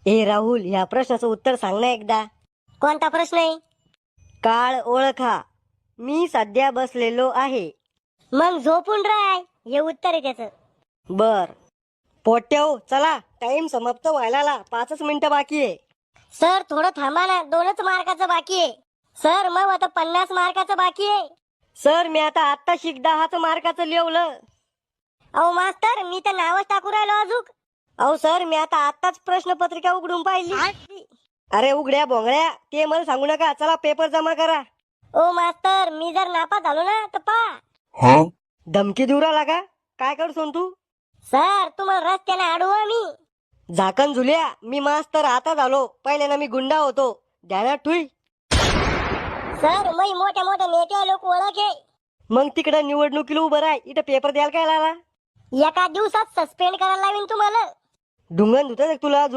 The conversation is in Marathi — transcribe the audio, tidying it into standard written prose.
ए राहुल, या प्रश्नाचं उत्तर सांग ना एकदा. कोणता प्रश्न आहे? काळ ओळखा. मी सध्या बसलेलो आहे. मग झोपून राह, हे उत्तर आहे त्याचं. बर. पोट्याओ, चला, टाइम समाप्त व्हायला आला. 5च मिनिटं बाकी आहे. सर थोडं थांबा ना, 2च मार्काचं बाकी आहे. सर मग आता 50 मार्काचं बाकी आहे. सर मी आता शिक 10च मार्काचं लिहवलं. अहो मास्तर, मी तर नावच टाकू राहिलो अजून. अहो सर, मी आताच प्रश्नपत्रिका उघडून पाहिली. अरे उघड्या भोंगड्या, ते मला सांगू नका. चला पेपर जमा करा. ओ मास्तर, मी जर नापास झालो ना तर पा. धमकी देऊ राहिला का? काय करसून तू? सर तुम्हाला रस्त्याने अडवू मी. झाकण झुल्या, मी मास्तर आता झालो. पहिल्याना मी गुंडा होतो. ध्यानात ठुई. सर मी मोठ्या मोठ्या नेते लोक ओळखे. मग तिकडे निवडणुकीला उभं राह. इथं पेपर द्यायला काय लाला? एका दिवसात सस्पेंड करायला लावीन तुम्हाला. ढुंगण धुत तुला.